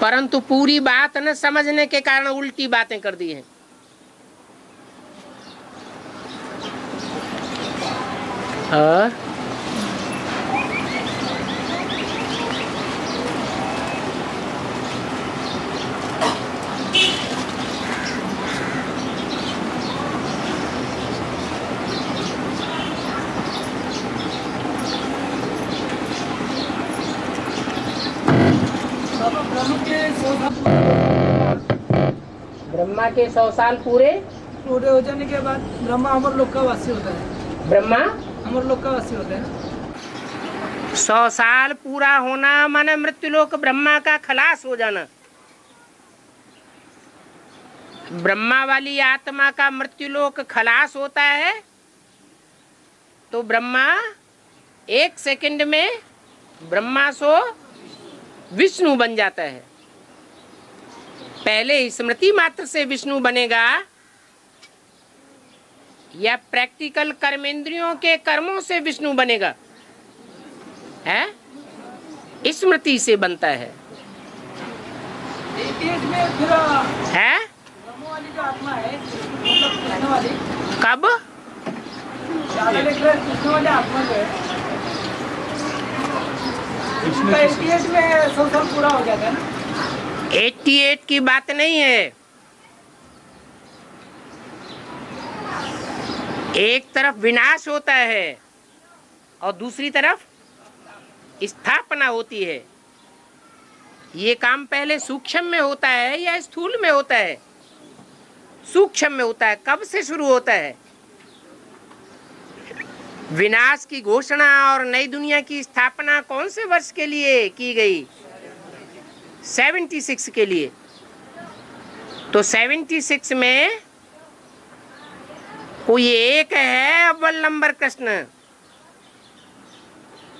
परंतु पूरी बात न समझने के कारण उल्टी बातें कर दी हैं। और ब्रह्मा के 100 साल पूरे हो जाने के बाद ब्रह्मा अमर लोक का वासी होता है। ब्रह्मा अमर लोक का वासी होता है। 100 साल पूरा होना माने मृत्युलोक ब्रह्मा का खलास हो जाना। ब्रह्मा वाली आत्मा का मृत्युलोक खलास होता है तो ब्रह्मा 1 सेकंड में ब्रह्मा सो विष्णु बन जाता है। पहले स्मृति मात्र से विष्णु बनेगा या प्रैक्टिकल कर्मेंद्रियों के कर्मों से विष्णु बनेगा? है स्मृति से बनता है। है वाली जो आत्मा है मतलब कृष्ण वाली कब कृष्ण वाली आत्मा जो है उसका 88 में 100 साल पूरा हो जाता है ना। 88 की बात नहीं है। एक तरफ विनाश होता है और दूसरी तरफ स्थापना होती है। ये काम पहले सूक्ष्म में होता है या स्थूल में होता है? सूक्ष्म में होता है। कब से शुरू होता है? विनाश की घोषणा और नई दुनिया की स्थापना कौन से वर्ष के लिए की गई? 76 के लिए। तो 76 में कोई एक है अव्वल नंबर कृष्ण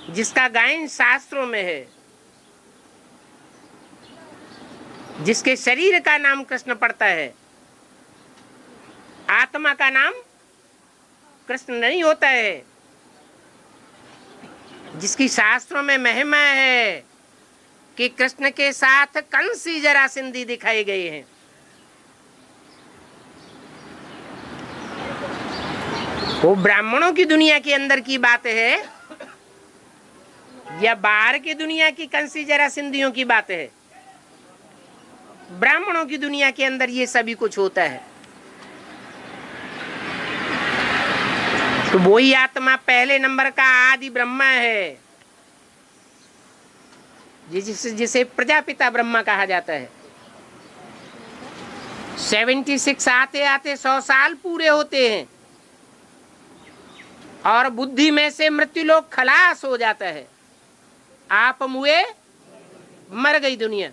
जिसका गायन शास्त्रों में है, जिसके शरीर का नाम कृष्ण पड़ता है। आत्मा का नाम कृष्ण नहीं होता है। जिसकी शास्त्रों में महिमा है कि कृष्ण के साथ कंसी जरासंधी दिखाए गए हैं। वो ब्राह्मणों की दुनिया के अंदर की बात है या बाहर की दुनिया की कंसी जरासंधियों की बात है? ब्राह्मणों की दुनिया के अंदर ये सभी कुछ होता है। तो वही आत्मा पहले नंबर का आदि ब्रह्मा है जिसे प्रजापिता ब्रह्मा कहा जाता है। 76 आते आते 100 साल पूरे होते हैं और बुद्धि में से मृत्युलोक खलास हो जाता है। आप मुए मर गई दुनिया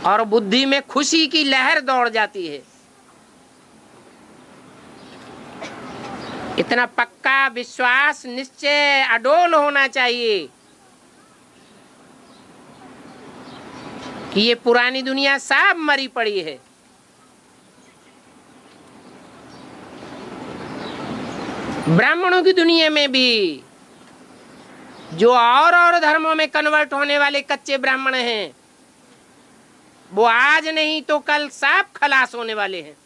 और बुद्धि में खुशी की लहर दौड़ जाती है। इतना पक्का विश्वास निश्चय अडोल होना चाहिए कि ये पुरानी दुनिया सब मरी पड़ी है। ब्राह्मणों की दुनिया में भी जो और धर्मों में कन्वर्ट होने वाले कच्चे ब्राह्मण हैं वो आज नहीं तो कल सब खलास होने वाले हैं।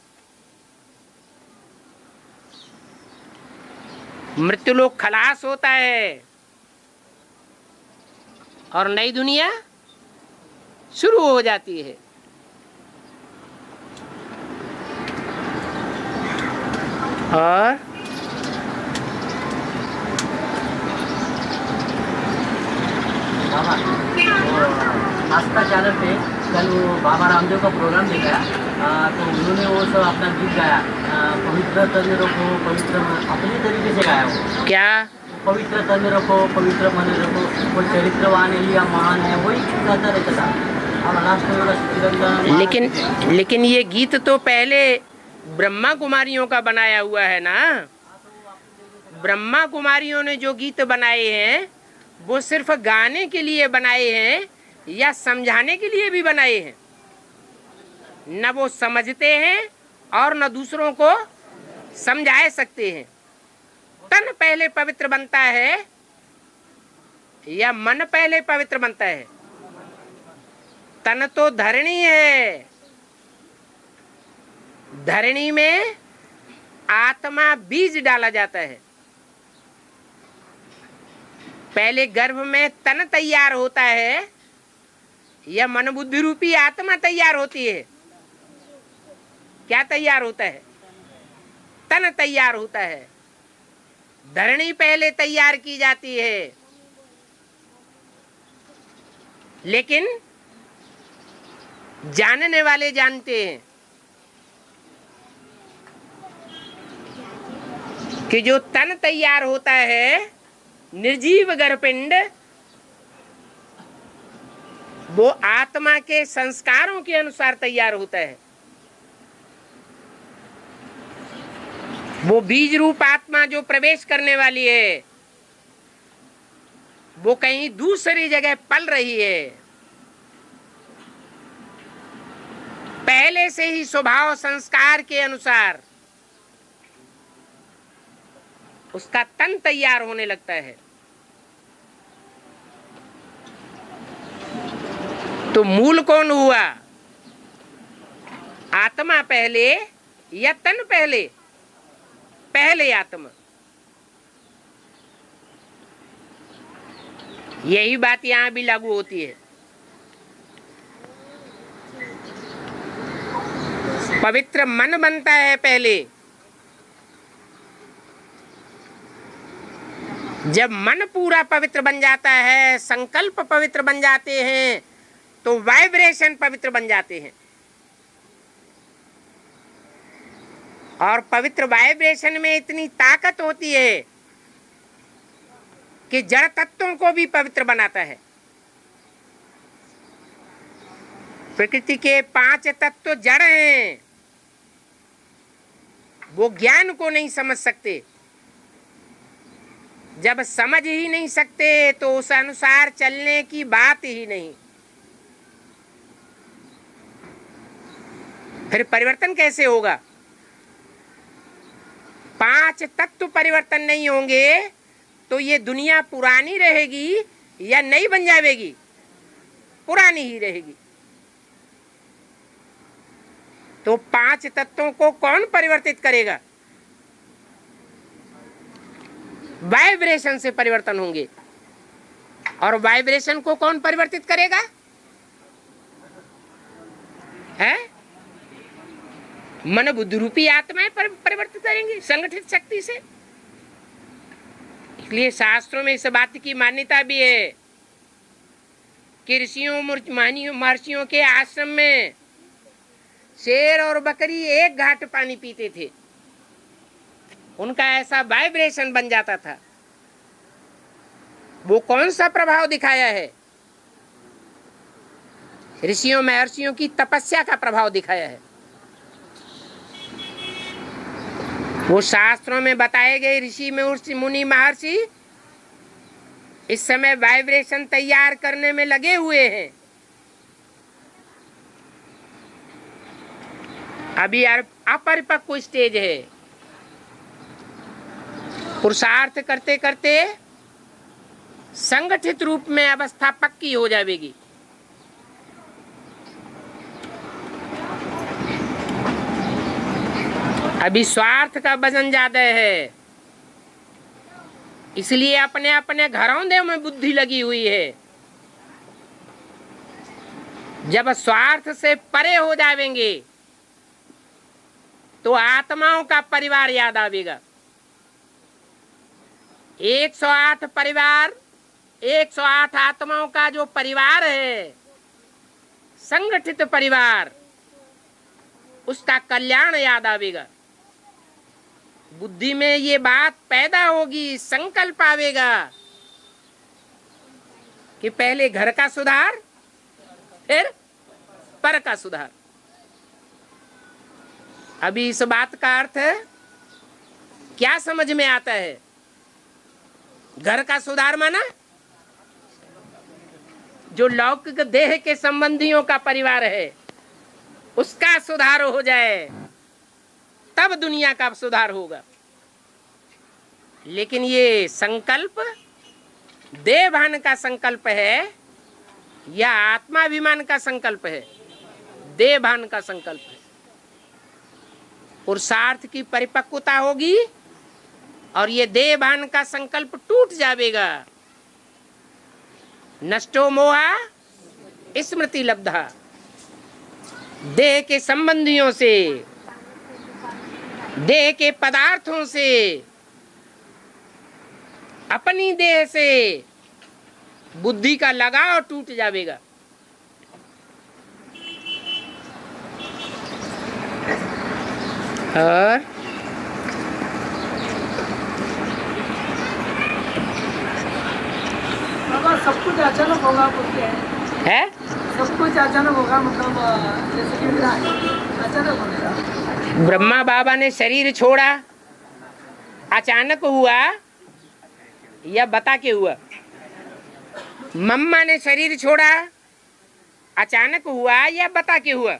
मृत्युलोक खलास होता है और नई दुनिया शुरू हो जाती है। और आस्था चैनल पे कल वो बाबा रामदेव का प्रोग्राम देखा तो उन्होंने वो सब अपना गीत गाया, पवित्र तन रखो पवित्र अपनी तरीके से गाया। वो क्या पवित्र तन रखो पवित्र मन रखो, वो चरित्रवान है या महान है वही गाता रहता था। अब लास्ट में लेकिन ये गीत तो पहले ब्रह्मा कुमारियों का बनाया हुआ है ना। ब्रह्मा कुमारियों ने जो गीत बनाए हैं वो सिर्फ गाने के लिए बनाए हैं या समझाने के लिए भी बनाए हैं? न वो समझते हैं और न दूसरों को समझा सकते हैं। तन पहले पवित्र बनता है या मन पहले पवित्र बनता है? तन तो धरणी है, धरणी में आत्मा बीज डाला जाता है। पहले गर्भ में तन तैयार होता है या मन बुद्धि रूपी आत्मा तैयार होती है? क्या तैयार होता है? तन तैयार होता है। धरणी पहले तैयार की जाती है, लेकिन जानने वाले जानते हैं कि जो तन तैयार होता है, निर्जीव गर्भपिंड, वो आत्मा के संस्कारों के अनुसार तैयार होता है। वो बीज रूप आत्मा जो प्रवेश करने वाली है, वो कहीं दूसरी जगह पल रही है। पहले से ही स्वभाव संस्कार के अनुसार उसका तन तैयार होने लगता है। तो मूल कौन हुआ? आत्मा पहले या तन पहले? पहले आत्मा। यही बात यहां भी लागू होती है। पवित्र मन बनता है पहले। जब मन पूरा पवित्र बन जाता है, संकल्प पवित्र बन जाते हैं, तो वाइब्रेशन पवित्र बन जाते हैं। और पवित्र वाइब्रेशन में इतनी ताकत होती है कि जड़ तत्वों को भी पवित्र बनाता है। प्रकृति के 5 तत्व जड़ हैं, वो ज्ञान को नहीं समझ सकते। जब समझ ही नहीं सकते तो उस अनुसार चलने की बात ही नहीं। फिर परिवर्तन कैसे होगा? 5 तत्व परिवर्तन नहीं होंगे तो ये दुनिया पुरानी रहेगी या नई बन जाएगी? पुरानी ही रहेगी। तो 5 तत्वों को कौन परिवर्तित करेगा? वाइब्रेशन से परिवर्तन होंगे। और वाइब्रेशन को कौन परिवर्तित करेगा? है मन बुद्धि रूपी आत्माएं परिवर्तित करेंगी संगठित शक्ति से। इसलिए शास्त्रों में इस बात की मान्यता भी है कि ऋषियों महर्षियों के आश्रम में शेर और बकरी एक घाट पानी पीते थे। उनका ऐसा वाइब्रेशन बन जाता था। वो कौन सा प्रभाव दिखाया है? ऋषियों महर्षियों की तपस्या का प्रभाव दिखाया है। वो शास्त्रों में बताए गए ऋषि मुनि महर्षि इस समय वाइब्रेशन तैयार करने में लगे हुए हैं। अभी अपरिपक्व स्टेज है। पुरुषार्थ करते करते संगठित रूप में अवस्था पक्की हो जाएगी। अभी स्वार्थ का वजन ज्यादा है, इसलिए अपने अपने घरौंदे में बुद्धि लगी हुई है। जब स्वार्थ से परे हो जाएंगे तो आत्माओं का परिवार याद आवेगा। 108 परिवार, 108 आत्माओं का जो परिवार है, संगठित परिवार, उसका कल्याण याद आवेगा। बुद्धि में ये बात पैदा होगी, संकल्प आवेगा कि पहले घर का सुधार, फिर पर का सुधार। अभी इस बात का अर्थ क्या समझ में आता है? घर का सुधार माना जो लौकिक देह के संबंधियों का परिवार है, उसका सुधार हो जाए, तब दुनिया का सुधार होगा। लेकिन ये संकल्प देह भान का संकल्प है या आत्माभिमान का संकल्प है? देह भान का संकल्प है। पुरुषार्थ की परिपक्वता होगी और ये देह भान का संकल्प टूट जाएगा। नष्टो मोहा स्मृति लब्धा। देह के संबंधियों से, देह के पदार्थों से, अपनी देह से बुद्धि का लगाव टूट जाएगा। और बाबा सब कुछ अचानक होगा बोलते हैं, सब कुछ अचानक होगा, मतलब जैसे कि अचानक होगा। ब्रह्मा बाबा ने शरीर छोड़ा, अचानक हुआ या बता के हुआ? मम्मा ने शरीर छोड़ा, अचानक हुआ या बता के हुआ?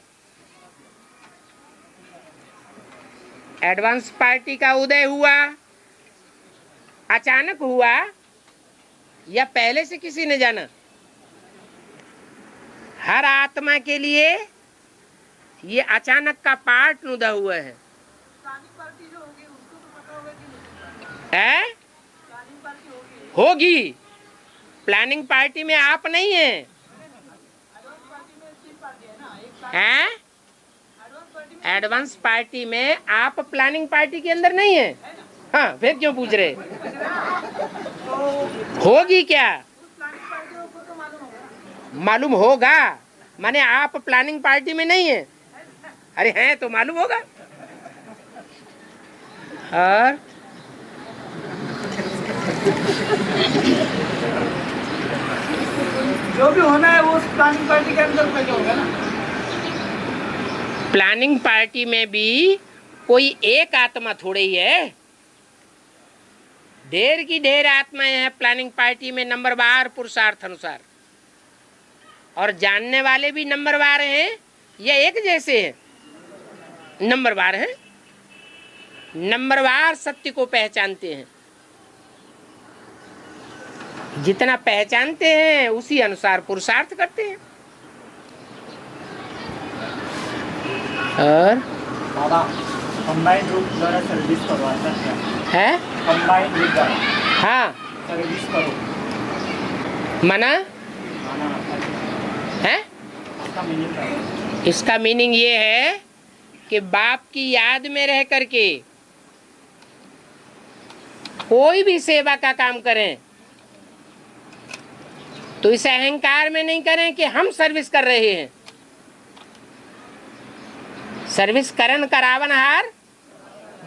एडवांस पार्टी का उदय हुआ, अचानक हुआ या पहले से किसी ने जाना? हर आत्मा के लिए ये अचानक का पार्ट उदय हुआ है। पार्टी जो होगी उसको तो पता होगा कि नहीं? होगी। प्लानिंग पार्टी में आप नहीं है, हैं? एडवांस पार्टी में आप प्लानिंग पार्टी के अंदर नहीं है। हाँ, फिर क्यों पूछ रहे? होगी क्या? मालूम होगा, माने आप प्लानिंग पार्टी में नहीं है। अरे हैं तो मालूम होगा। और जो भी होना है वो प्लानिंग पार्टी के अंदर पहले होगा ना। प्लानिंग पार्टी में भी कोई एक आत्मा थोड़े ही है, ढेर की ढेर आत्माएं हैं प्लानिंग पार्टी में, नंबरवार पुरुषार्थ अनुसार। और जानने वाले भी नंबरवार हैं या एक जैसे हैं? नंबरवार हैं। नंबरवार सत्य को पहचानते हैं। जितना पहचानते हैं उसी अनुसार पुरुषार्थ करते हैं। और बाबा कंबाइंड रूप द्वारा सर्विस करवाता है? कंबाइंड रूप द्वारा हाँ, सर्विस करो मना है। इसका मीनिंग ये है कि बाप की याद में रह करके कोई भी सेवा का काम करें तो इस अहंकार में नहीं करें कि हम सर्विस कर रहे हैं। सर्विस करन करावनहार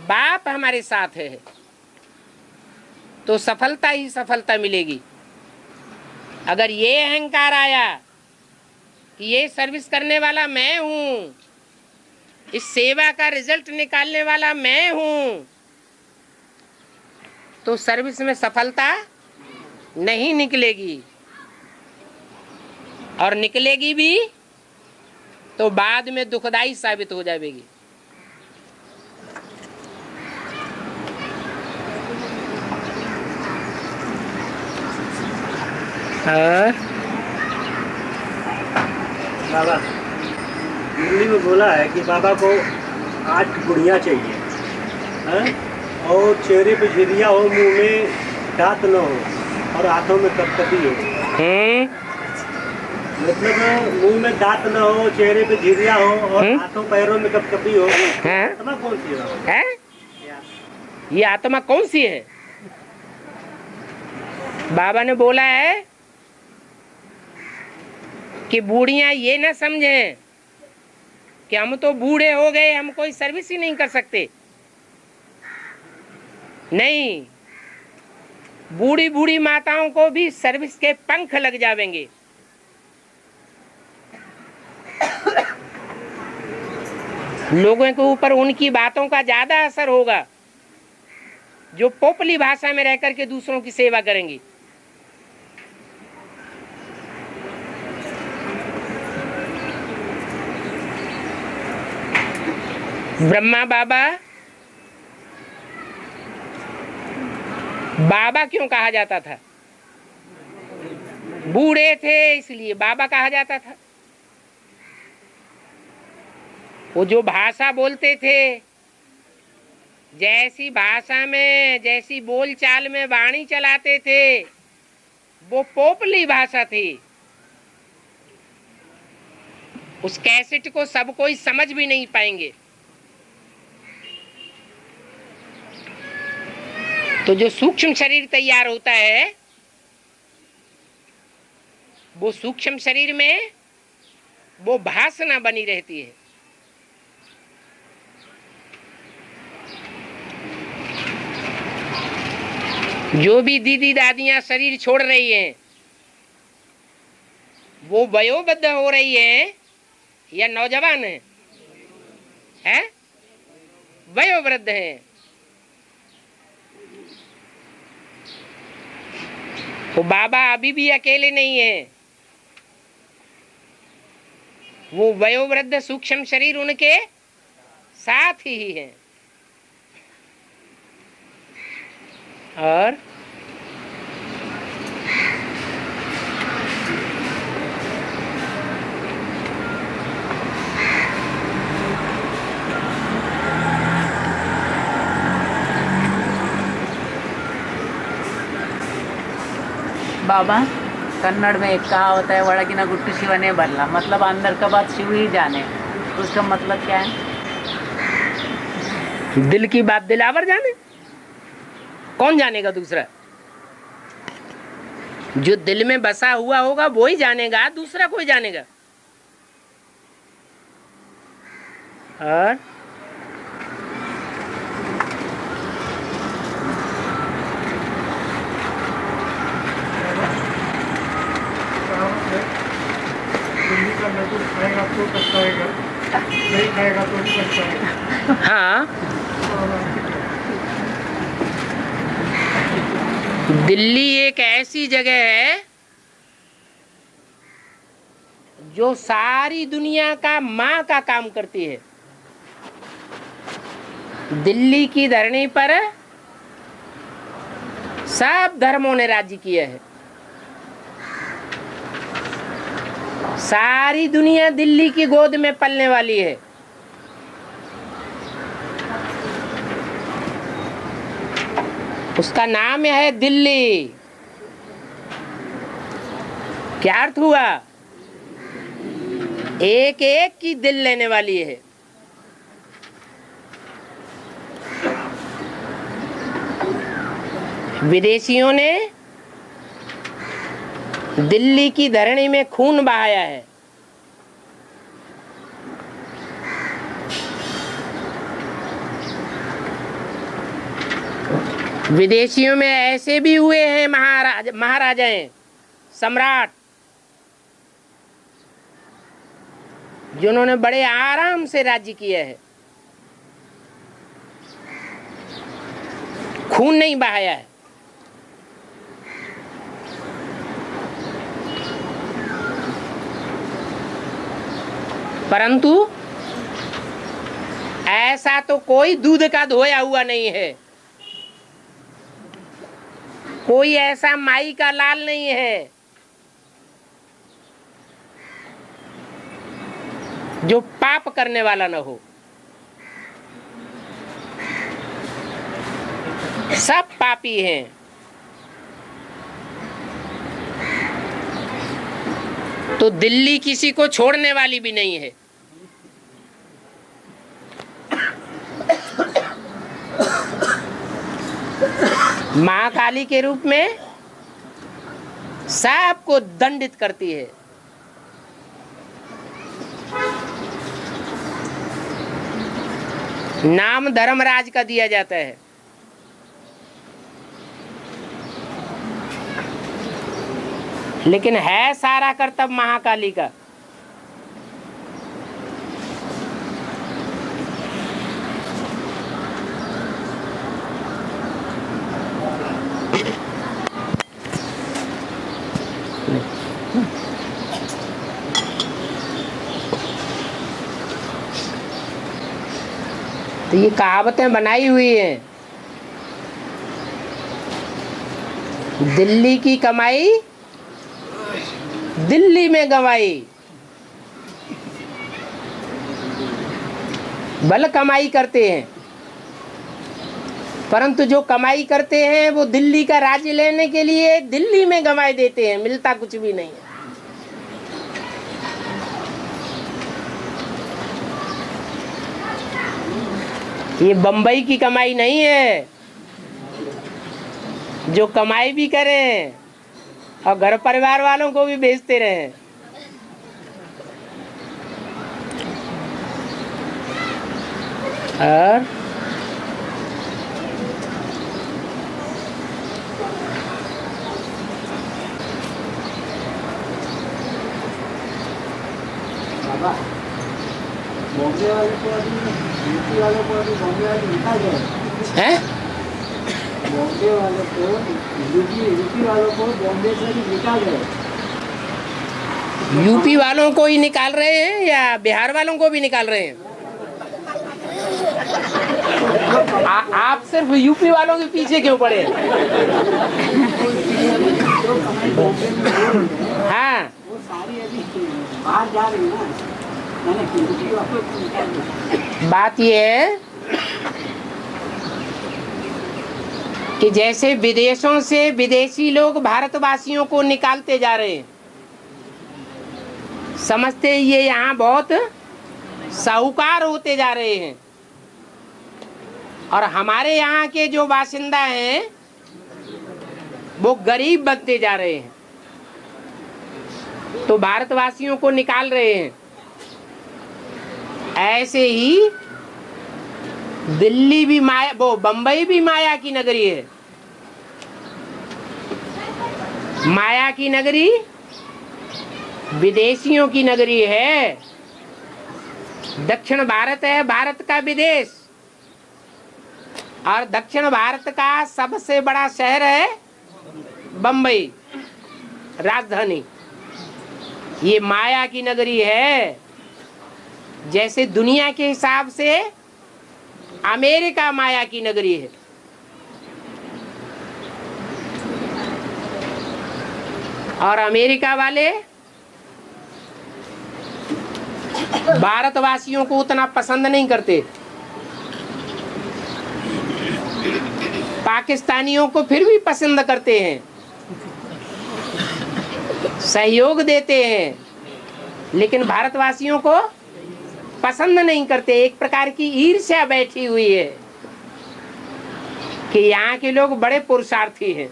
बाप हमारे साथ है तो सफलता ही सफलता मिलेगी। अगर ये अहंकार आया कि ये सर्विस करने वाला मैं हूं, इस सेवा का रिजल्ट निकालने वाला मैं हूं, तो सर्विस में सफलता नहीं निकलेगी। और निकलेगी भी तो बाद में दुखदाई साबित हो जाएगी। बाबा हिंदी में बोला है कि बाबा को 8 गुड़ियाँ चाहिए, हैं? और चेहरे पे झिरिया हो, मुंह में दांत न हो और हाथों में कपकपी हो। मतलब मुंह में दांत न हो, चेहरे पे झिरिया हो और हाथों पैरों में कपकपी हो। आत्मा कौन सी है? ये आत्मा कौन सी है? बाबा ने बोला है कि बूढ़ियां ये ना समझें कि हम तो बूढ़े हो गए, हम कोई सर्विस ही नहीं कर सकते। नहीं, बूढ़ी बूढ़ी माताओं को भी सर्विस के पंख लग जाएंगे। लोगों के ऊपर उनकी बातों का ज्यादा असर होगा जो पोपली भाषा में रहकर के दूसरों की सेवा करेंगी। ब्रह्मा बाबा बाबा क्यों कहा जाता था? बूढ़े थे इसलिए बाबा कहा जाता था। वो जो भाषा बोलते थे, जैसी भाषा में, जैसी बोलचाल में वाणी चलाते थे, वो पोपली भाषा थी। उस कैसेट को सब कोई समझ भी नहीं पाएंगे। तो जो सूक्ष्म शरीर तैयार होता है, वो सूक्ष्म शरीर में वो भाषा बनी रहती है। जो भी दीदी दादियां शरीर छोड़ रही हैं, वो वयोवृद्ध हो रही है या नौजवान है? वयोवृद्ध है। वो बाबा अभी भी अकेले नहीं है। वो वयोवृद्ध सूक्ष्म शरीर उनके साथ ही है। और बाबा, कन्नड़ में एक कहावत है, ಒಳಗಿನ गुट्टू शिवने भरला, मतलब अंदर का बात शिव ही जाने। उसका मतलब क्या है? दिल की बात दिलावर जाने, कौन जानेगा दूसरा? जो दिल में बसा हुआ होगा वो ही जानेगा, दूसरा कोई जानेगा? और खाएगा तो पछताएगा, नहीं खाएगा तो पछताएगा। हाँ, दिल्ली एक ऐसी जगह है जो सारी दुनिया का माँ का काम करती है। दिल्ली की धरनी पर सब धर्मों ने राज्य किया है। सारी दुनिया दिल्ली की गोद में पलने वाली है। उसका नाम है दिल्ली। क्या अर्थ हुआ? एक एक की दिल लेने वाली है। विदेशियों ने दिल्ली की धरनी में खून बहाया है। विदेशियों में ऐसे भी हुए हैं महाराजाएं, सम्राट, जिन्होंने बड़े आराम से राज्य किया है, खून नहीं बहाया है। परंतु ऐसा तो कोई दूध का धोया हुआ नहीं है, कोई ऐसा माई का लाल नहीं है जो पाप करने वाला न हो। सब पापी हैं। तो दिल्ली किसी को छोड़ने वाली भी नहीं है। मां काली के रूप में सबको दंडित करती है। नाम धर्मराज का दिया जाता है। लेकिन है सारा कर्तव्य महाकाली का। तो ये कहावतें बनाई हुई हैं। दिल्ली की कमाई दिल्ली में गंवाई। भले कमाई करते हैं, परंतु जो कमाई करते हैं वो दिल्ली का राज्य लेने के लिए दिल्ली में गंवाई देते हैं, मिलता कुछ भी नहीं है। ये बंबई की कमाई नहीं है। जो कमाई भी करें और घर परिवार वालों को भी भेजते रहें। और बॉम्बे वाले को अभी, यूपी वाले को अभी बॉम्बे वाले निकाल गए हैं? बॉम्बे वाले को यूपी वालों को बॉम्बे से भी निकाल गए। यूपी वालों को ही निकाल रहे हैं या बिहार वालों को भी निकाल रहे हैं? आप सिर्फ यूपी वालों के पीछे क्यों पड़े? हाँ, वो सारी अभी बाहर जा रही है ना। बात ये है कि जैसे विदेशों से विदेशी लोग भारतवासियों को निकालते जा रहे हैं, समझते ये यहाँ बहुत साहूकार होते जा रहे हैं, और हमारे यहाँ के जो बासिंदा हैं वो गरीब बनते जा रहे हैं, तो भारतवासियों को निकाल रहे हैं। ऐसे ही दिल्ली भी माया, वो बंबई भी माया की नगरी है। माया की नगरी विदेशियों की नगरी है। दक्षिण भारत है भारत का विदेश, और दक्षिण भारत का सबसे बड़ा शहर है बंबई, राजधानी। ये माया की नगरी है। जैसे दुनिया के हिसाब से अमेरिका माया की नगरी है। और अमेरिका वाले भारतवासियों को उतना पसंद नहीं करते। पाकिस्तानियों को फिर भी पसंद करते हैं, सहयोग देते हैं, लेकिन भारतवासियों को पसंद नहीं करते। एक प्रकार की ईर्ष्या बैठी हुई है कि यहाँ के लोग बड़े पुरुषार्थी हैं।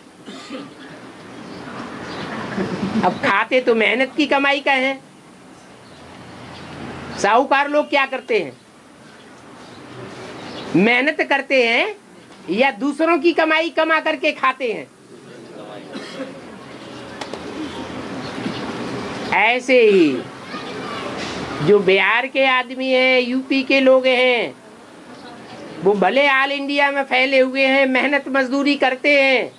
अब खाते तो मेहनत की कमाई का है। साहूकार लोग क्या करते हैं? मेहनत करते हैं या दूसरों की कमाई कमा करके खाते हैं। ऐसे ही जो बिहार के आदमी हैं, यूपी के लोग हैं, वो भले ऑल इंडिया में फैले हुए हैं, मेहनत मजदूरी करते हैं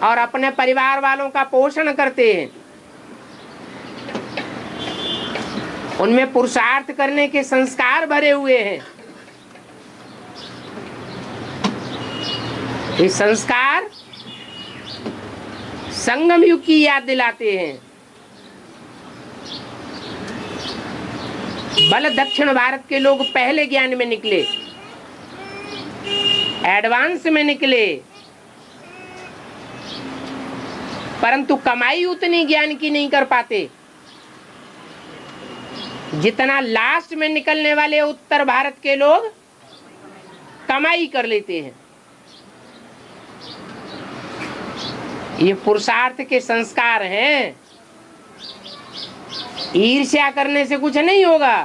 और अपने परिवार वालों का पोषण करते हैं। उनमें पुरुषार्थ करने के संस्कार भरे हुए हैं। ये संस्कार संगम युग की याद दिलाते हैं। भले दक्षिण भारत के लोग पहले ज्ञान में निकले, एडवांस में निकले, परंतु कमाई उतनी ज्ञान की नहीं कर पाते जितना लास्ट में निकलने वाले उत्तर भारत के लोग कमाई कर लेते हैं। ये पुरुषार्थ के संस्कार हैं। ईर्ष्या करने से कुछ नहीं होगा।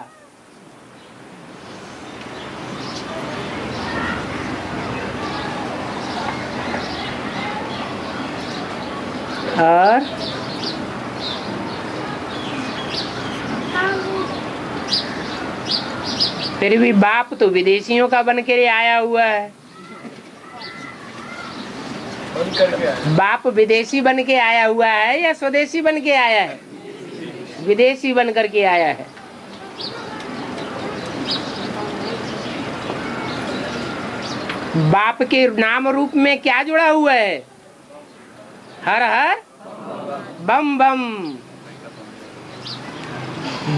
और फिर भी बाप तो विदेशियों का बन के आया हुआ है। बाप विदेशी बन के आया हुआ है या स्वदेशी बन के आया है? विदेशी बन करके आया है। बाप के नाम रूप में क्या जुड़ा हुआ है? हर हर बम बम।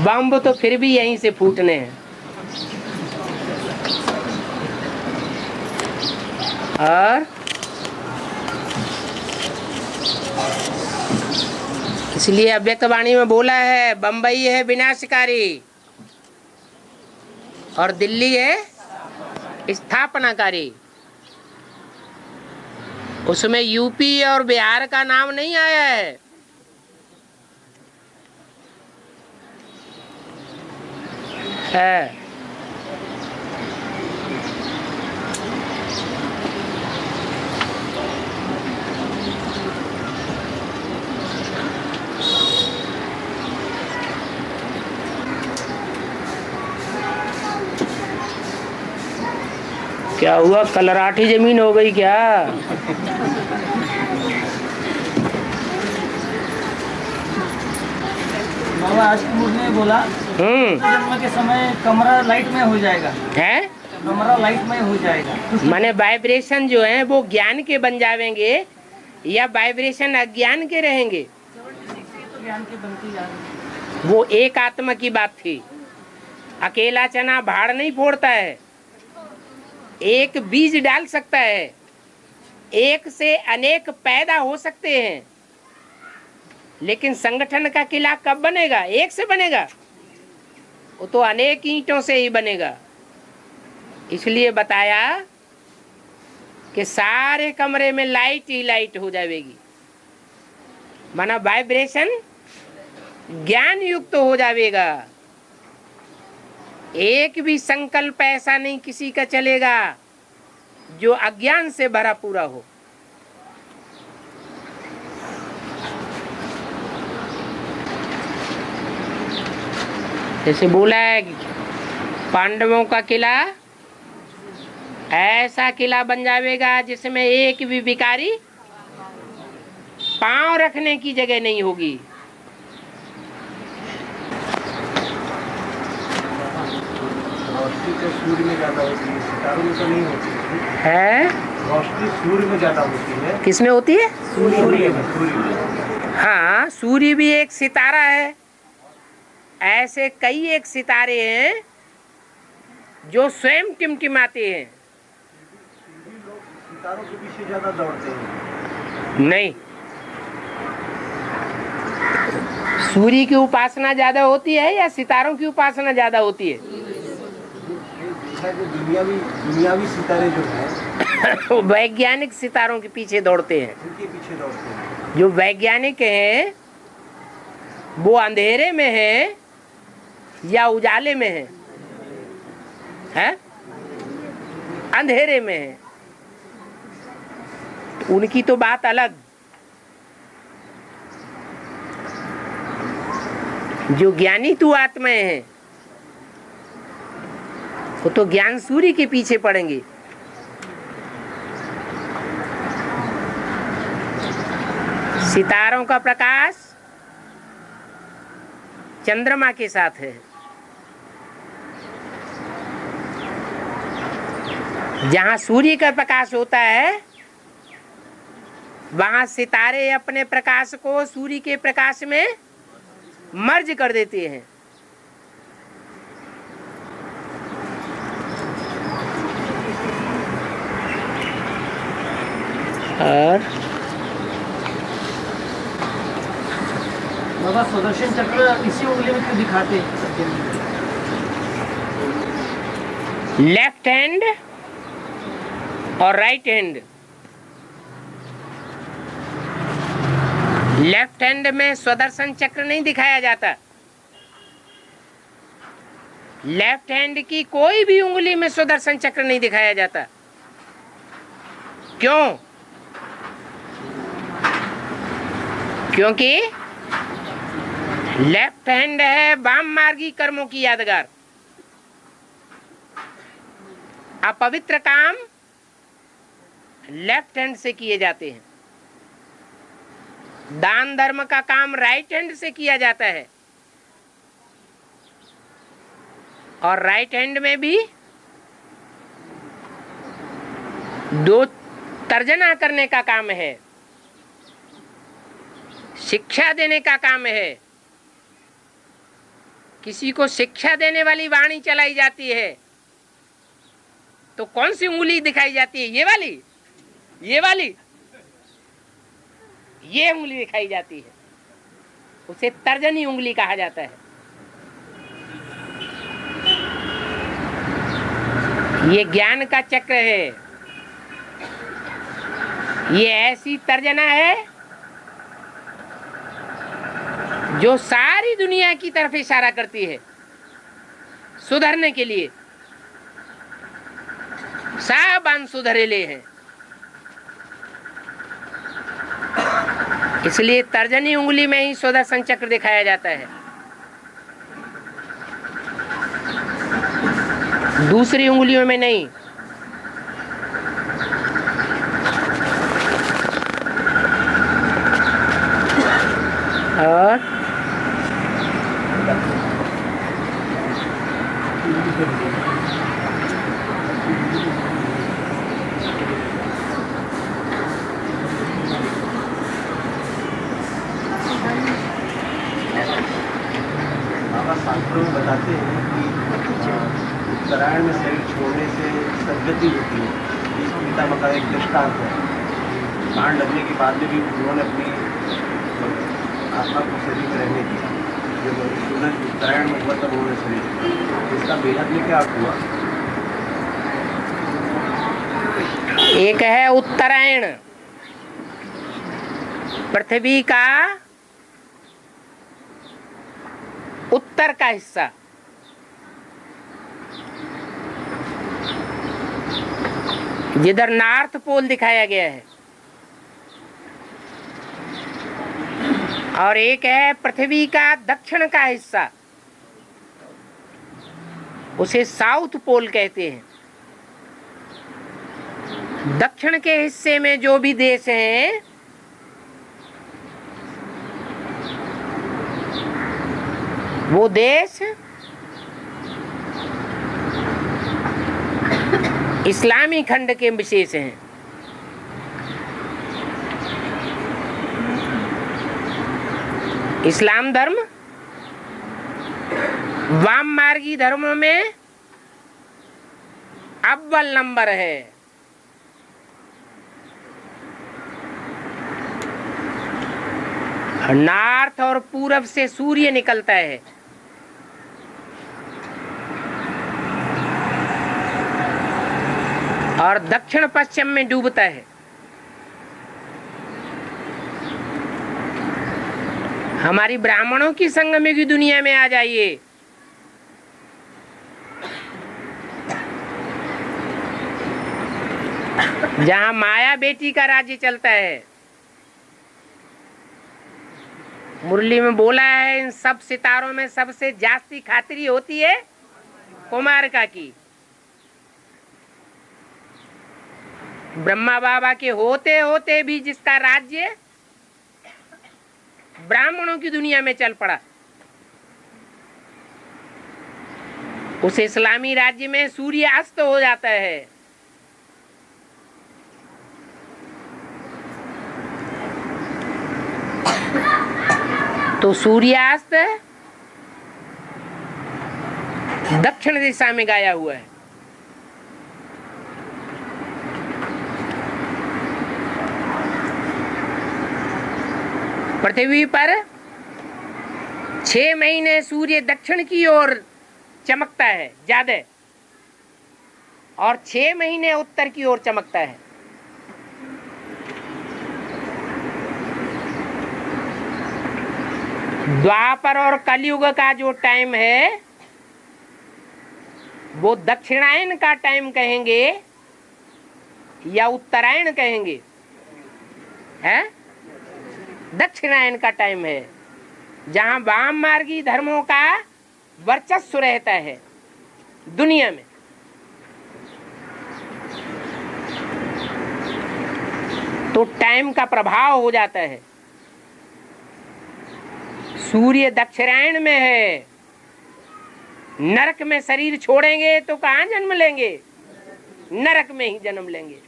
बम तो फिर भी यहीं से फूटने हैं। और इसलिए अव्यक्त वाणी में बोला है, बम्बई है विनाशकारी और दिल्ली है स्थापनाकारी। उसमें यूपी और बिहार का नाम नहीं आया है। क्या हुआ, कलराठी जमीन हो गई क्या? बाबा आज की मूड ने बोला जन्म के समय कमरा लाइट में हो जाएगा है, कमरा लाइट में हो जाएगा। माने वाइब्रेशन जो है वो ज्ञान के बन जावेंगे या वाइब्रेशन अज्ञान के रहेंगे? तो ज्ञान की बनती जा रही। वो एक आत्मा की बात थी। अकेला चना भाड़ नहीं फोड़ता है, एक बीज डाल सकता है, एक से अनेक पैदा हो सकते हैं, लेकिन संगठन का किला कब बनेगा? एक से बनेगा? वो तो अनेक ईंटों से ही बनेगा। इसलिए बताया कि सारे कमरे में लाइट ही लाइट हो जाएगी, माना वाइब्रेशन ज्ञान युक्त हो जाएगा। एक भी संकल्प ऐसा नहीं किसी का चलेगा जो अज्ञान से भरा पूरा हो। जैसे बोला है पांडवों का किला ऐसा किला बन जाएगा जिसमें एक भी विकारी पांव रखने की जगह नहीं होगी। रोशनी तो सूर्य में ज्यादा होती है, सितारों में तो नहीं होती है। रोशनी सूर्य में ज्यादा होती है। किसमें होती है? सूर्य में। हाँ, सूर्य भी एक सितारा है। ऐसे कई एक सितारे हैं जो स्वयं टिमटिमाते हैं। सितारों के पीछे ज्यादा दौड़ते हैं। नहीं, सूर्य की उपासना ज्यादा होती है या सितारों की उपासना ज्यादा होती है? जो दुनियावी सितारे जो है वैज्ञानिक सितारों के पीछे दौड़ते हैं। उनके पीछे दौड़ते हैं। जो वैज्ञानिक हैं वो अंधेरे में है या उजाले में है? अंधेरे में है। उनकी तो बात अलग। जो ज्ञानी तू आत्माएं हैं वो तो ज्ञान सूर्य के पीछे पड़ेंगे। सितारों का प्रकाश चंद्रमा के साथ है। जहां सूर्य का प्रकाश होता है वहां सितारे अपने प्रकाश को सूर्य के प्रकाश में मर्ज कर देते हैं। और बाबा सुदर्शन चक्र इसी उंगली में क्यों दिखाते हैं? लेफ्ट हैंड और राइट हैंड। लेफ्ट हैंड में स्वदर्शन चक्र नहीं दिखाया जाता। लेफ्ट हैंड की कोई भी उंगली में स्वदर्शन चक्र नहीं दिखाया जाता। क्यों? क्योंकि लेफ्ट हैंड है वाम मार्गी कर्मों की यादगार। अपवित्र काम लेफ्ट हैंड से किए जाते हैं। दान धर्म का काम राइट हैंड से किया जाता है। और राइट हैंड में भी दो तर्जना करने का काम है। शिक्षा देने का काम है। किसी को शिक्षा देने वाली वाणी चलाई जाती है तो कौन सी उंगली दिखाई जाती है? ये वाली, ये वाली, ये उंगली दिखाई जाती है, उसे तर्जनी उंगली कहा जाता है। ये ज्ञान का चक्र है। ये ऐसी तर्जना है जो सारी दुनिया की तरफ इशारा करती है सुधरने के लिए। सब अनसुधरेले हैं, इसलिए तर्जनी उंगली में ही सुदर्शन चक्र दिखाया जाता है, दूसरी उंगलियों में नहीं। और बाबा शास्त्रों में बताते हैं कि उत्तरायण में शरीर छोड़ने से सदगति होती है। इस पितामह का एक दृष्टांत है। बाण लगने के बाद में भी उन्होंने अपनी आत्मा को शरीर में रहने दिया। जब सूरज उत्तरायण में हुआ तब उन्होंने शरीर, इसका बेहद में क्या हुआ? एक है उत्तरायण, पृथ्वी का उत्तर का हिस्सा, जिधर नॉर्थ पोल दिखाया गया है, और एक है पृथ्वी का दक्षिण का हिस्सा, उसे साउथ पोल कहते हैं। दक्षिण के हिस्से में जो भी देश हैं वो देश इस्लामी खंड के विशेष हैं। इस्लाम धर्म वाम मार्गी धर्मों में अव्वल नंबर है। नॉर्थ और पूरब से सूर्य निकलता है, और दक्षिण पश्चिम में डूबता है। हमारी ब्राह्मणों की संगम की दुनिया में आ जाइए, जहां माया बेटी का राज्य चलता है। मुरली में बोला है, इन सब सितारों में सबसे जास्ती खातिरी होती है कुमारिका की। ब्रह्मा बाबा के होते होते भी जिसका राज्य ब्राह्मणों की दुनिया में चल पड़ा, उस इस्लामी राज्य में सूर्य अस्त हो जाता है। तो सूर्यास्त दक्षिण दिशा में गाया हुआ है। पृथ्वी पर 6 महीने सूर्य दक्षिण की ओर चमकता है ज्यादा, और 6 महीने उत्तर की ओर चमकता है। द्वापर और कलयुग का जो टाइम है वो दक्षिणायन का टाइम कहेंगे या उत्तरायण कहेंगे? है दक्षिणायन का टाइम है, जहां वाम मार्गी धर्मों का वर्चस्व रहता है दुनिया में। तो टाइम का प्रभाव हो जाता है। सूर्य दक्षिणायन में है, नरक में शरीर छोड़ेंगे तो कहां जन्म लेंगे? नरक में ही जन्म लेंगे।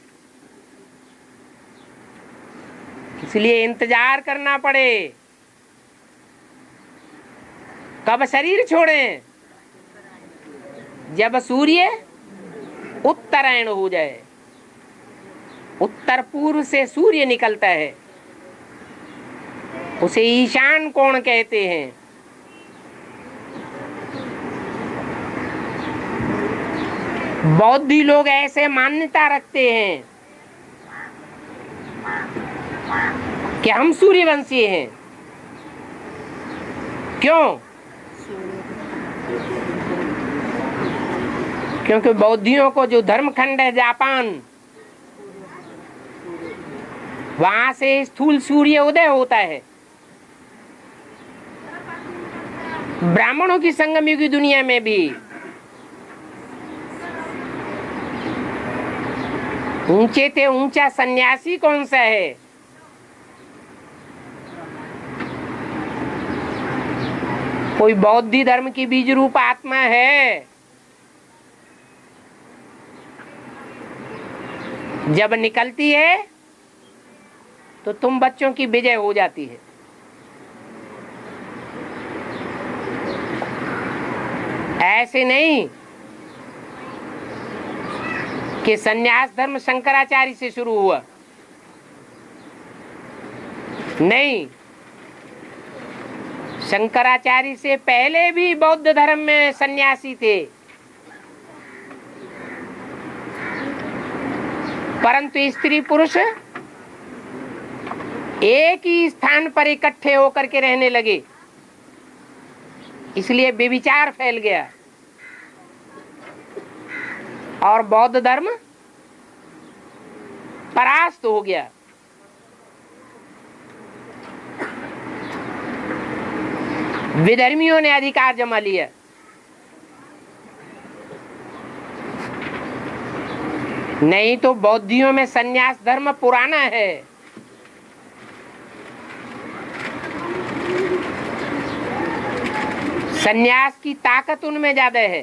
इसलिए इंतजार करना पड़े कब शरीर छोड़ें? जब सूर्य उत्तरायण हो जाए। उत्तर पूर्व से सूर्य निकलता है, उसे ईशान कोण कहते हैं। बौद्धी लोग ऐसे मान्यता रखते हैं कि हम सूर्यवंशी हैं। क्यों? क्योंकि बौद्धियों को जो धर्मखंड है जापान, वहां से स्थूल सूर्य उदय होता है। ब्राह्मणों की संगम युग की दुनिया में भी ऊंचे ते ऊंचा सन्यासी कौन सा है? कोई बौद्ध धर्म की बीज रूप आत्मा है। जब निकलती है तो तुम बच्चों की विजय हो जाती है। ऐसे नहीं कि सन्यास धर्म शंकराचार्य से शुरू हुआ, नहीं, शंकराचार्य से पहले भी बौद्ध धर्म में सन्यासी थे, परंतु स्त्री पुरुष एक ही स्थान पर इकट्ठे होकर के रहने लगे, इसलिए व्यभिचार फैल गया और बौद्ध धर्म परास्त हो गया। विधर्मियों ने अधिकार जमा लिया। नहीं तो बौद्धियों में संन्यास धर्म पुराना है। संन्यास की ताकत उनमें ज्यादा है।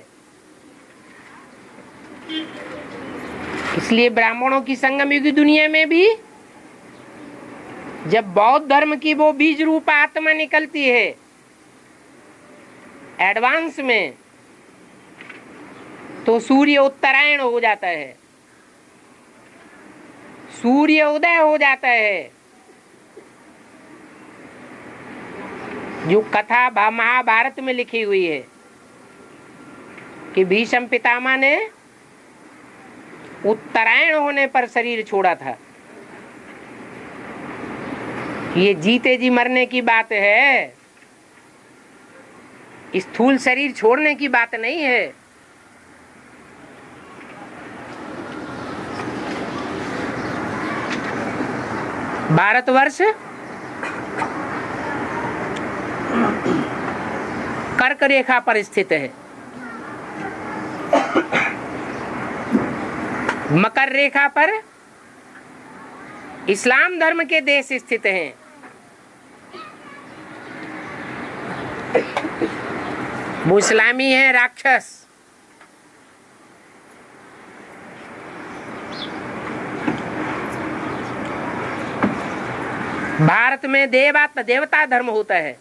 इसलिए ब्राह्मणों की संगम युग की दुनिया में भी जब बौद्ध धर्म की वो बीज रूप आत्मा निकलती है एडवांस में, तो सूर्य उत्तरायण हो जाता है, सूर्य उदय हो जाता है। जो कथा महाभारत में लिखी हुई है कि भीष्म पितामह ने उत्तरायण होने पर शरीर छोड़ा था, ये जीते जी मरने की बात है, स्थूल शरीर छोड़ने की बात नहीं है। भारतवर्ष कर्क रेखा पर स्थित है, मकर रेखा पर इस्लाम धर्म के देश स्थित हैं। वो इस्लामी है राक्षस। भारत में देवता धर्म होता है।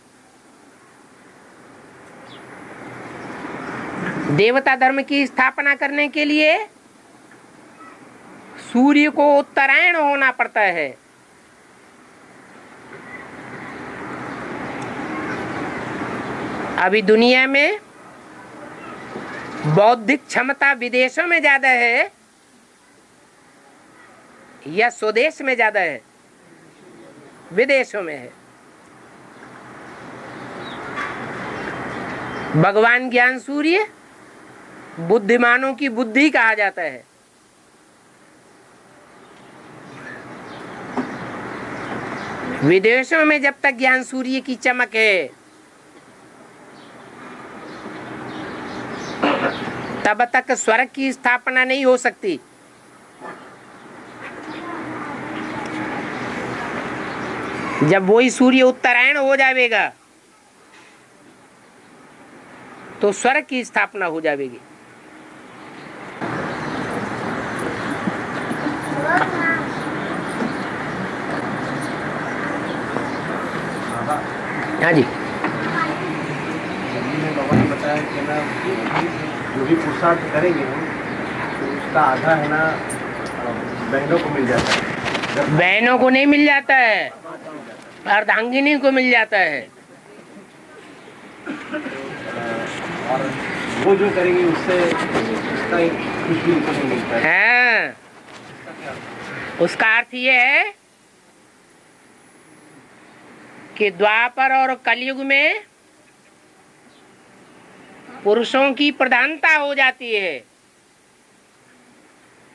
देवता धर्म की स्थापना करने के लिए सूर्य को उत्तरायण होना पड़ता है। अभी दुनिया में बौद्धिक क्षमता विदेशों में ज्यादा है या स्वदेश में ज्यादा है? विदेशों में है। भगवान ज्ञान सूर्य बुद्धिमानों की बुद्धि कहा जाता है। विदेशों में जब तक ज्ञान सूर्य की चमक है तब तक स्वर्ग की स्थापना नहीं हो सकती। जब वही सूर्य उत्तरायण हो जाएगा तो स्वर्ग की स्थापना हो जाएगी। हाँ जी। कि ना जो भी पुरुषार्थ करेंगे हम तो उसका आधा है ना बहनों को मिल जाता है। बहनों को नहीं मिल जाता है, अर्धांगिनी को मिल जाता है। और वो जो करेंगे उससे उसका एक कुछ भी उनको नहीं मिलता है। हाँ, उसका अर्थ ये है कि द्वापर और कलयुग में पुरुषों की प्रधानता हो जाती है,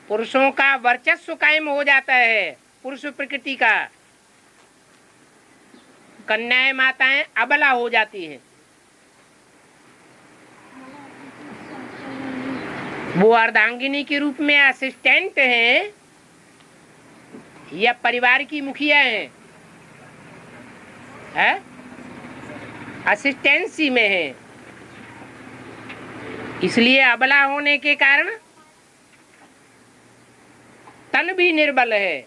पुरुषों का वर्चस्व कायम हो जाता है, पुरुष प्रकृति का। कन्याएं माताएं अबला हो जाती है। वो अर्धांगिनी के रूप में असिस्टेंट हैं या परिवार की मुखिया हैं, है? असिस्टेंसी में है। इसलिए अबला होने के कारण तन भी निर्बल है,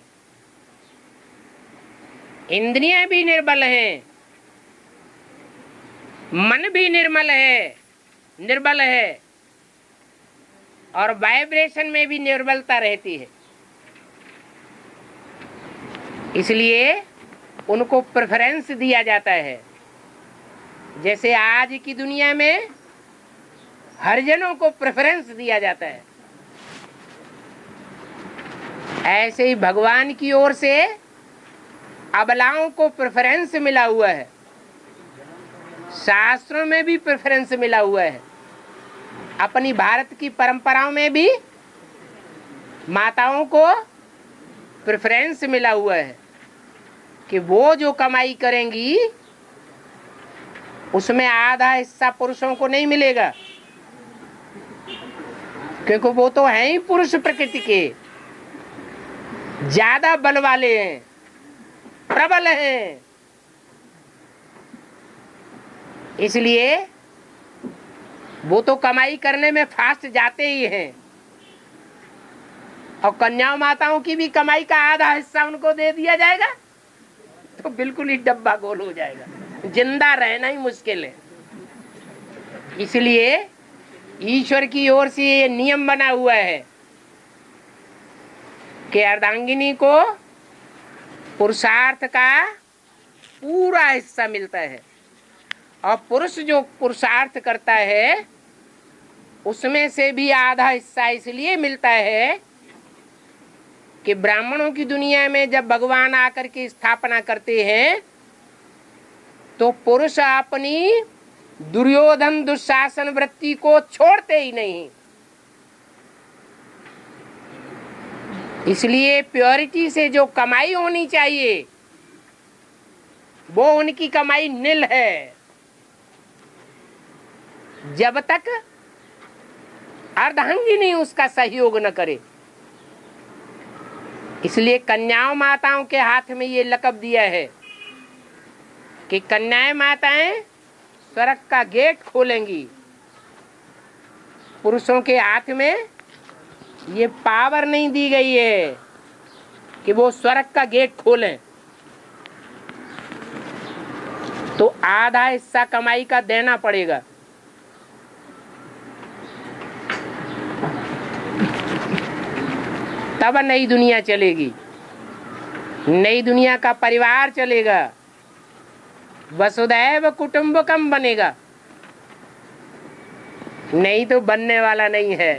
इंद्रियां भी निर्बल हैं, मन भी निर्बल है और वाइब्रेशन में भी निर्बलता रहती है। इसलिए उनको प्रेफरेंस दिया जाता है। जैसे आज की दुनिया में हरिजनों को प्रेफरेंस दिया जाता है, ऐसे ही भगवान की ओर से अबलाओं को प्रेफरेंस मिला हुआ है। शास्त्रों में भी प्रेफरेंस मिला हुआ है, अपनी भारत की परंपराओं में भी माताओं को प्रेफरेंस मिला हुआ है कि वो जो कमाई करेंगी उसमें आधा हिस्सा पुरुषों को नहीं मिलेगा, क्योंकि वो तो हैं ही पुरुष प्रकृति के, ज्यादा बल वाले हैं, प्रबल हैं। इसलिए वो तो कमाई करने में फास्ट जाते ही हैं और कन्या माताओं की भी कमाई का आधा हिस्सा उनको दे दिया जाएगा तो बिल्कुल ही डब्बा गोल हो जाएगा, जिंदा रहना ही मुश्किल है। इसलिए ईश्वर की ओर से ये नियम बना हुआ है कि अर्धांगिनी को पुरुषार्थ का पूरा हिस्सा मिलता है और पुरुष जो पुरुषार्थ करता है उसमें से भी आधा हिस्सा इसलिए मिलता है कि ब्राह्मणों की दुनिया में जब भगवान आकर के स्थापना करते हैं तो पुरुष अपनी दुर्योधन दुशासन वृत्ति को छोड़ते ही नहीं। इसलिए प्योरिटी से जो कमाई होनी चाहिए वो उनकी कमाई नील है जब तक अर्धांगिनी उसका सहयोग न करे। इसलिए कन्याओं माताओं के हाथ में ये लक़ब दिया है कि कन्याएं माताएं स्वर्ग का गेट खोलेंगी। पुरुषों के हाथ में ये पावर नहीं दी गई है कि वो स्वर्ग का गेट खोलें, तो आधा हिस्सा कमाई का देना पड़ेगा। तब नई दुनिया चलेगी, नई दुनिया का परिवार चलेगा, वसुधैव कुटुंबकम बनेगा। नहीं तो बनने वाला नहीं है।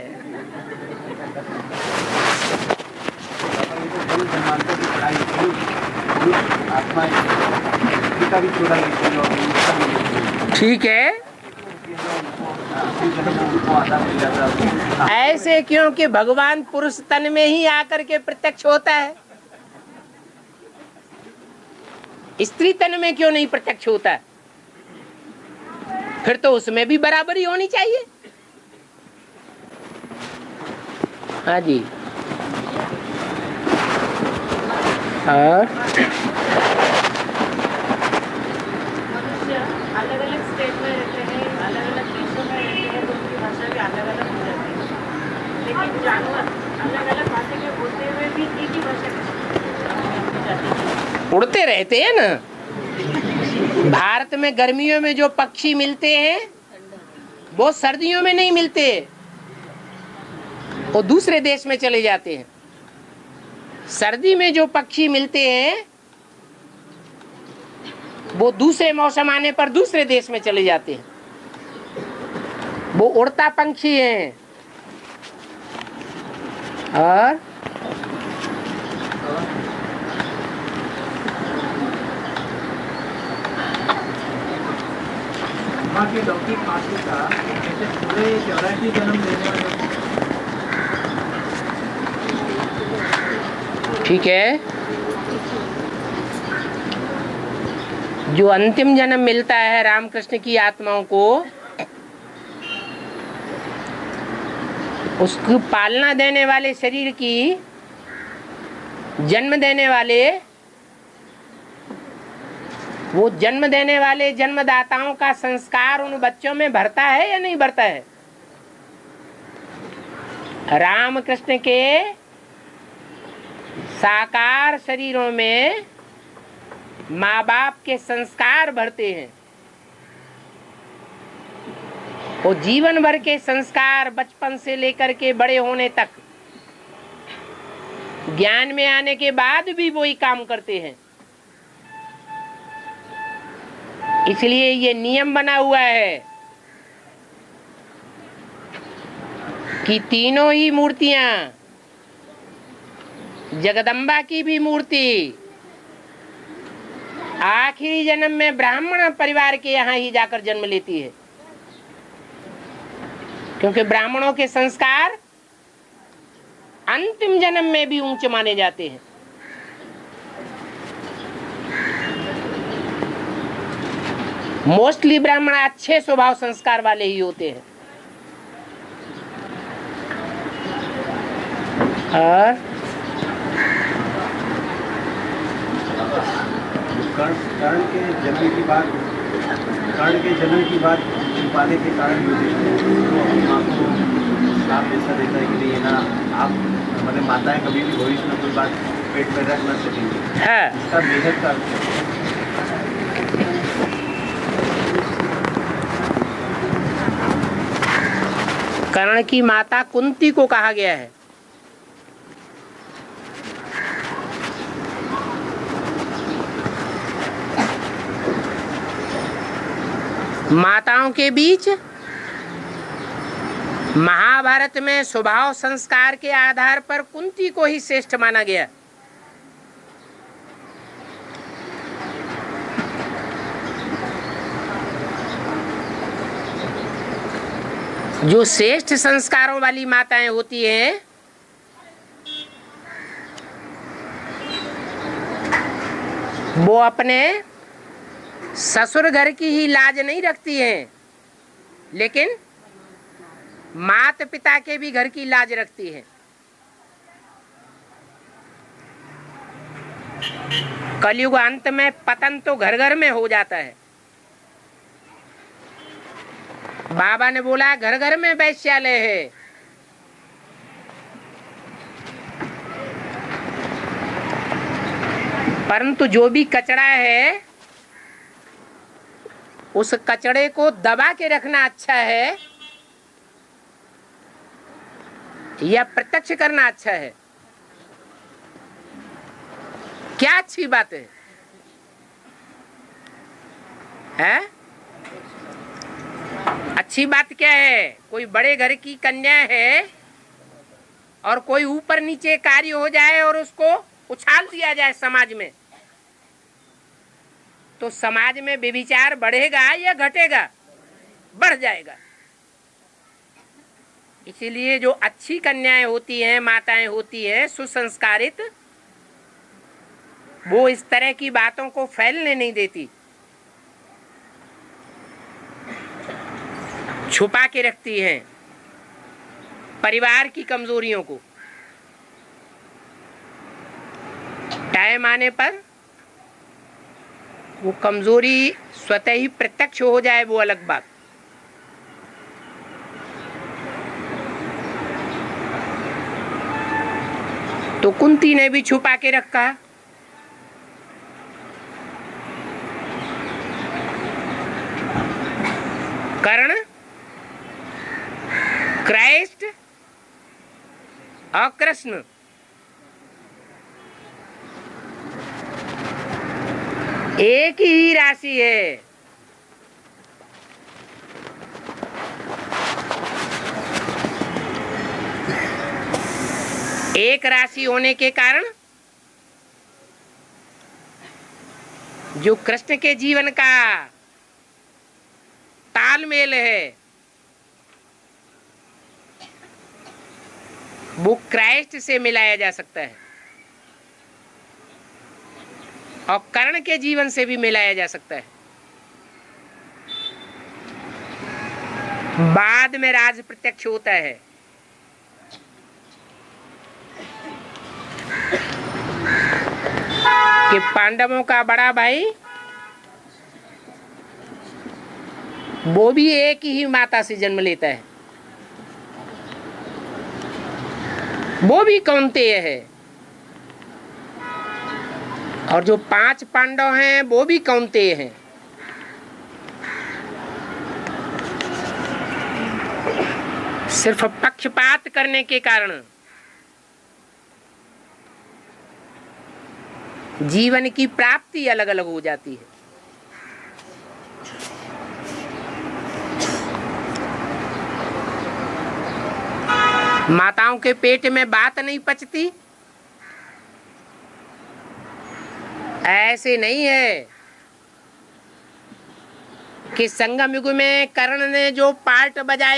ठीक है, ऐसे क्योंकि भगवान पुरुष तन में ही आकर के प्रत्यक्ष होता है, स्त्री तन में क्यों नहीं प्रत्यक्ष होता है? फिर तो उसमें भी बराबरी होनी चाहिए। हाँ जी, हाँ, अलग अलग स्टेट में रहते हैं, अलग अलग देशों में रहते हैं, तो उनकी भाषा भी अलग अलग हो जाती है। लेकिन जानवर अलग अलग भाषा के बोलते हुए भी एक ही भाषा हो जाती है, उड़ते रहते हैं ना। भारत में गर्मियों में जो पक्षी मिलते हैं वो सर्दियों में नहीं मिलते, वो दूसरे देश में चले जाते हैं। सर्दी में जो पक्षी मिलते हैं वो दूसरे मौसम आने पर दूसरे देश में चले जाते हैं। वो उड़ता पंछी है। और माँ की लौकिक मातृका जैसे पूरे 84 जन्म लेने वाले, ठीक है, जो अंतिम जन्म मिलता है रामकृष्ण की आत्माओं को, उसकी पालना देने वाले शरीर की, जन्म देने वाले, वो जन्म देने वाले जन्मदाताओं का संस्कार उन बच्चों में भरता है या नहीं भरता है? रामकृष्ण के साकार शरीरों में माँ बाप के संस्कार भरते हैं। वो जीवन भर के संस्कार, बचपन से लेकर के बड़े होने तक, ज्ञान में आने के बाद भी वही काम करते हैं। इसलिए ये नियम बना हुआ है कि तीनों ही मूर्तियां, जगदम्बा की भी मूर्ति आखिरी जन्म में ब्राह्मण परिवार के यहाँ ही जाकर जन्म लेती है, क्योंकि ब्राह्मणों के संस्कार अंतिम जन्म में भी ऊंचे माने जाते हैं। मोस्टली ब्राह्मण अच्छे स्वभाव संस्कार वाले ही होते हैं। और कर्ण के जन्म की बात, कर्ण के जन्म की बात छुपाने के कारण आपको श्राप ऐसा देता है कि नहीं ना, आप हमारे माताएं कभी भी भविष्य में कोई बात पेट में रख ना सकेंगे। है इसका बेहद का अर्थ है। कर्ण की माता कुंती को कहा गया है। माताओं के बीच महाभारत में स्वभाव संस्कार के आधार पर कुंती को ही श्रेष्ठ माना गया। जो श्रेष्ठ संस्कारों वाली माताएं होती हैं, वो अपने ससुर घर की ही लाज नहीं रखती हैं, लेकिन माता पिता के भी घर की लाज रखती हैं। कलयुग अंत में पतन तो घर घर में हो जाता है। बाबा ने बोला घर घर में वैश्यालय है। परंतु जो भी कचरा है, उस कचड़े को दबा के रखना अच्छा है या प्रत्यक्ष करना अच्छा है? क्या अच्छी बात है? हैं? अच्छी बात क्या है? कोई बड़े घर की कन्या है और कोई ऊपर नीचे कार्य हो जाए और उसको उछाल दिया जाए समाज में, तो समाज में व्यभिचार बढ़ेगा या घटेगा? बढ़ जाएगा। इसीलिए जो अच्छी कन्याएं होती हैं, माताएं होती हैं, सुसंस्कारित, वो इस तरह की बातों को फैलने नहीं देती, छुपा के रखती हैं परिवार की कमजोरियों को। टाइम आने पर वो कमजोरी स्वतः ही प्रत्यक्ष हो जाए, वो अलग बात। तो कुंती ने भी छुपा के रखा। कर्ण क्राइस्ट और कृष्ण एक ही राशि है। एक राशि होने के कारण जो कृष्ण के जीवन का तालमेल है वो क्राइस्ट से मिलाया जा सकता है और कर्ण के जीवन से भी मिलाया जा सकता है। बाद में राज प्रत्यक्ष होता है। कि पांडवों का बड़ा भाई वो भी एक ही माता से जन्म लेता है, वो भी कौन्तेय है। और जो 5 पांडव हैं वो भी कौन्तेय हैं। सिर्फ पक्षपात करने के कारण जीवन की प्राप्ति अलग अलग हो जाती है। माताओं के पेट में बात नहीं पचती, ऐसे नहीं है कि संगम युग में कर्ण ने जो पार्ट बजाया